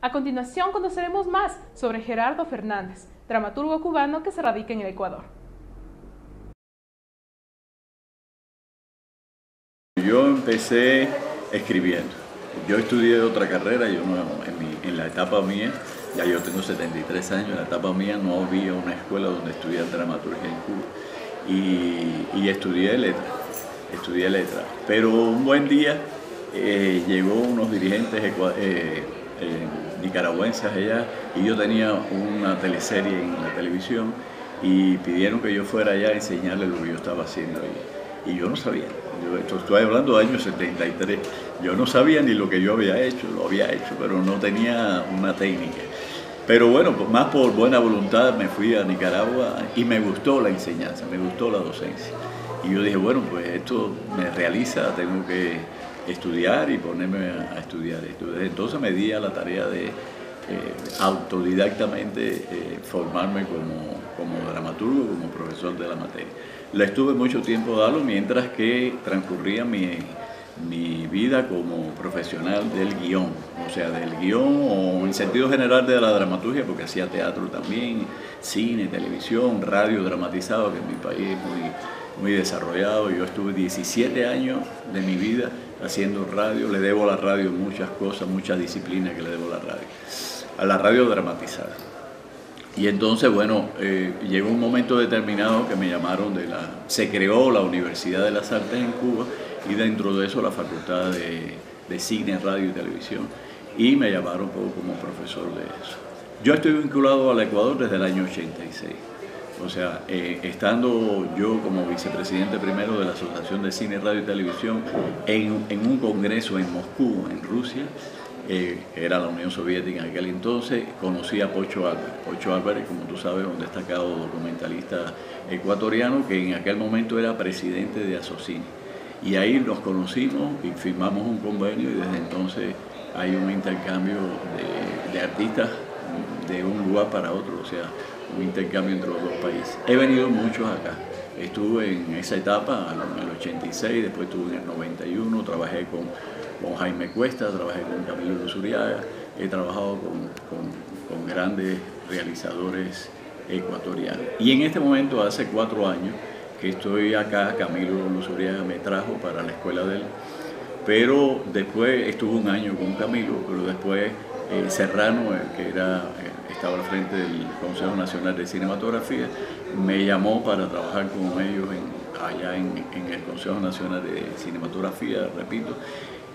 A continuación conoceremos más sobre Gerardo Fernández, dramaturgo cubano que se radica en el Ecuador. Yo empecé escribiendo. Yo estudié otra carrera, en la etapa mía, ya yo tengo 73 años, en la etapa mía no había una escuela donde estudiar dramaturgia en Cuba. Y estudié letras. Pero un buen día llegó unos dirigentes nicaragüenses allá y yo tenía una teleserie en la televisión y pidieron que yo fuera allá a enseñarles lo que yo estaba haciendo y yo no sabía. Estoy hablando de años 73. Yo no sabía ni lo que yo había hecho, pero no tenía una técnica. Pero bueno, más por buena voluntad me fui a Nicaragua y me gustó la enseñanza, me gustó la docencia. Y yo dije, bueno, pues esto me realiza, tengo que estudiar y ponerme a estudiar esto. Desde entonces me di a la tarea de autodidactamente formarme como dramaturgo, como profesor de la materia. La estuve mucho tiempo dando mientras que transcurría mi vida como profesional del guión, o sea, del guión o en sentido general de la dramaturgia, porque hacía teatro también, cine, televisión, radio dramatizado, que en mi país es muy desarrollado. Yo estuve 17 años de mi vida haciendo radio, le debo a la radio muchas cosas, muchas disciplinas que le debo a la radio dramatizada. Y entonces, bueno, llegó un momento determinado que me llamaron se creó la Universidad de las Artes en Cuba y dentro de eso la Facultad de Cine, Radio y Televisión, y me llamaron como profesor de eso. Yo estoy vinculado al Ecuador desde el año 86, o sea, estando yo como vicepresidente primero de la Asociación de Cine, Radio y Televisión en un congreso en Moscú, en Rusia. Era la Unión Soviética en aquel entonces, conocí a Pocho Álvarez. Pocho Álvarez, como tú sabes, un destacado documentalista ecuatoriano que en aquel momento era presidente de Asocine. Y ahí nos conocimos y firmamos un convenio y desde entonces hay un intercambio de artistas de un lugar para otro, o sea, un intercambio entre los dos países. He venido muchos acá. Estuve en esa etapa, en el 86, después estuve en el 91, trabajé con Jaime Cuesta, trabajé con Camilo Luzuriaga, he trabajado con grandes realizadores ecuatorianos. Y en este momento, hace 4 años que estoy acá, Camilo Luzuriaga me trajo para la escuela de él, pero después estuve un año con Camilo, pero después Serrano, que estaba al frente del Consejo Nacional de Cinematografía, me llamó para trabajar con ellos allá en el Consejo Nacional de Cinematografía, repito.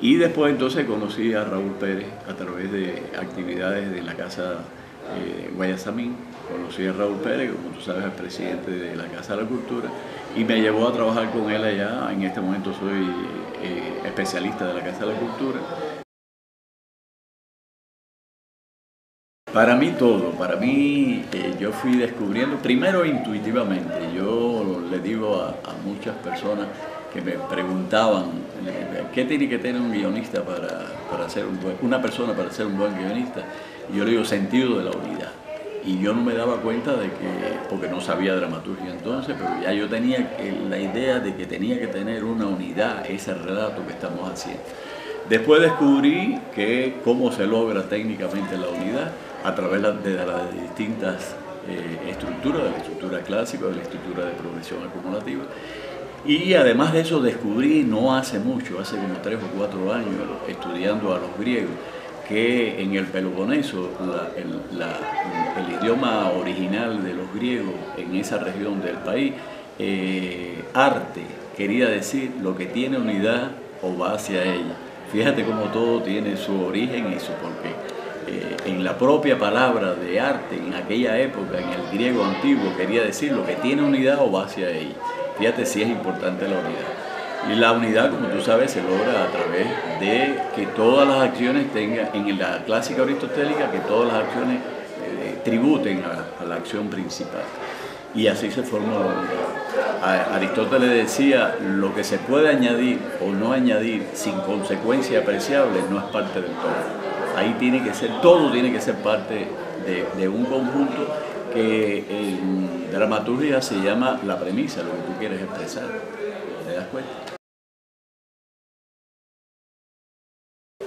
Y después entonces conocí a Raúl Pérez a través de actividades de la Casa Guayasamín. Conocí a Raúl Pérez, como tú sabes, el presidente de la Casa de la Cultura, y me llevó a trabajar con él allá. En este momento soy especialista de la Casa de la Cultura. Para mí todo, yo fui descubriendo, primero intuitivamente. Yo le digo a muchas personas que me preguntaban qué tiene que tener un guionista para ser una persona para ser un buen guionista. Y yo le digo sentido de la unidad. Y yo no me daba cuenta porque no sabía dramaturgia entonces, pero ya yo tenía la idea de que tenía que tener una unidad ese relato que estamos haciendo. Después descubrí cómo se logra técnicamente la unidad a través de las distintas estructuras, de la estructura clásica, de la estructura de progresión acumulativa. Y además de eso descubrí no hace mucho, hace como 3 o 4 años, estudiando a los griegos, que en el Peloponeso, el idioma original de los griegos en esa región del país, arte quería decir lo que tiene unidad o va hacia ella. Fíjate cómo todo tiene su origen y su porqué. En la propia palabra de arte, en aquella época, en el griego antiguo, quería decir lo que tiene unidad o va hacia ella. Fíjate si es importante la unidad. Y la unidad, como tú sabes, se logra a través de que todas las acciones tengan, en la clásica aristotélica, que todas las acciones tributen a la acción principal. Y así se formó la unidad. Aristóteles decía, lo que se puede añadir o no añadir sin consecuencia apreciable no es parte del todo. Ahí todo tiene que ser parte de un conjunto que en dramaturgia se llama la premisa, lo que tú quieres expresar. ¿Te das cuenta?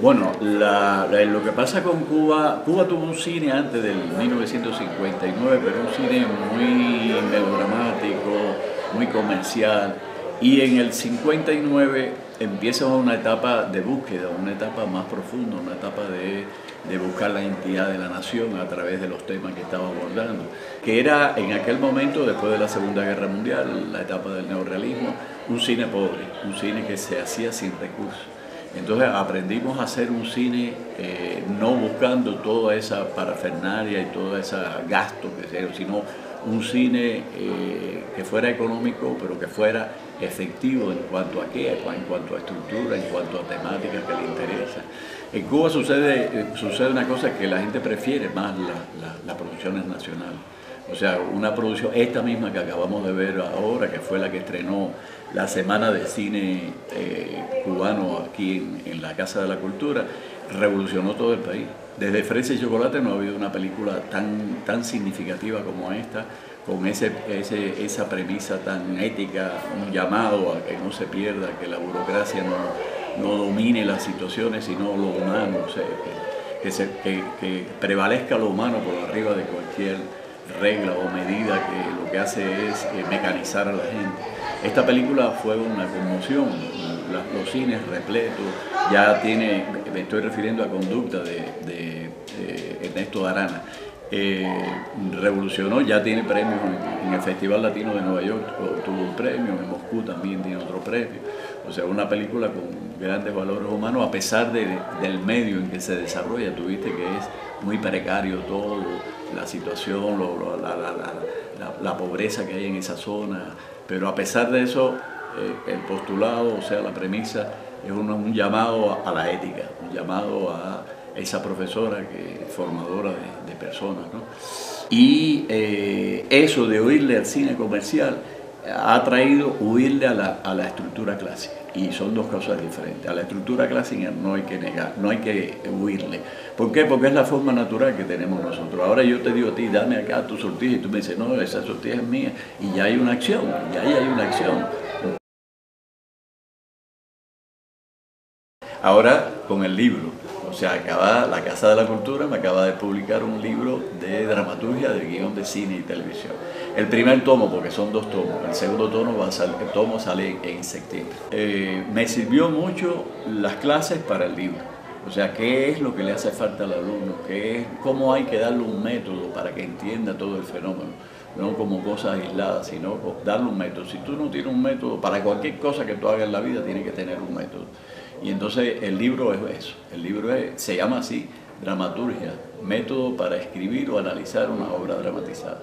Bueno, lo que pasa con Cuba, Cuba tuvo un cine antes del 1959, pero un cine muy melodramático, muy comercial, y en el 59 empieza una etapa de búsqueda, una etapa más profunda, una etapa de buscar la identidad de la nación a través de los temas que estaba abordando, que era en aquel momento, después de la Segunda Guerra Mundial, la etapa del neorrealismo, un cine pobre, un cine que se hacía sin recursos. Entonces aprendimos a hacer un cine no buscando toda esa parafernalia y todo ese gasto, sino un cine que fuera económico, pero que fuera efectivo en cuanto a qué, en cuanto a estructura, en cuanto a temáticas que le interesan. En Cuba sucede una cosa que la gente prefiere más las producciones nacionales. O sea, una producción, esta misma que acabamos de ver ahora, que fue la que estrenó la Semana de Cine Cubano aquí en la Casa de la Cultura, revolucionó todo el país. Desde Fresa y Chocolate no ha habido una película tan significativa como esta, con esa premisa tan ética, un llamado a que no se pierda, que la burocracia no domine las situaciones, sino lo humano, o sea, que prevalezca lo humano por arriba de cualquier regla o medida que lo que hace es mecanizar a la gente. Esta película fue una conmoción, los cines repletos, me estoy refiriendo a Conducta de Ernesto Arana, revolucionó, ya tiene premios en el Festival Latino de Nueva York, tuvo un premio, en Moscú también tiene otro premio. O sea, una película con grandes valores humanos, a pesar del medio en que se desarrolla. Tuviste que es muy precario todo, la situación, la pobreza que hay en esa zona, pero a pesar de eso, el postulado, o sea, la premisa, es un llamado a la ética, un llamado a esa profesora que es formadora de personas, ¿no? Y eso de huirle al cine comercial ha traído huirle a la estructura clásica, y son dos cosas diferentes. A la estructura clásica no hay que negar, no hay que huirle. ¿Por qué? Porque es la forma natural que tenemos nosotros. Ahora yo te digo a ti, dame acá tu sortija, y tú me dices, no, esa sortija es mía, y ya hay una acción, y ahí hay una acción. Ahora con el libro, o sea, la Casa de la Cultura me acaba de publicar un libro de dramaturgia, de guión de cine y televisión. El primer tomo, porque son 2 tomos, el segundo tomo sale en septiembre. Me sirvió mucho las clases para el libro, o sea, qué es lo que le hace falta al alumno, cómo hay que darle un método para que entienda todo el fenómeno, no como cosas aisladas, sino darle un método. Si tú no tienes un método, para cualquier cosa que tú hagas en la vida, tienes que tener un método. Y entonces el libro es eso, se llama así, Dramaturgia, método para escribir o analizar una obra dramatizada.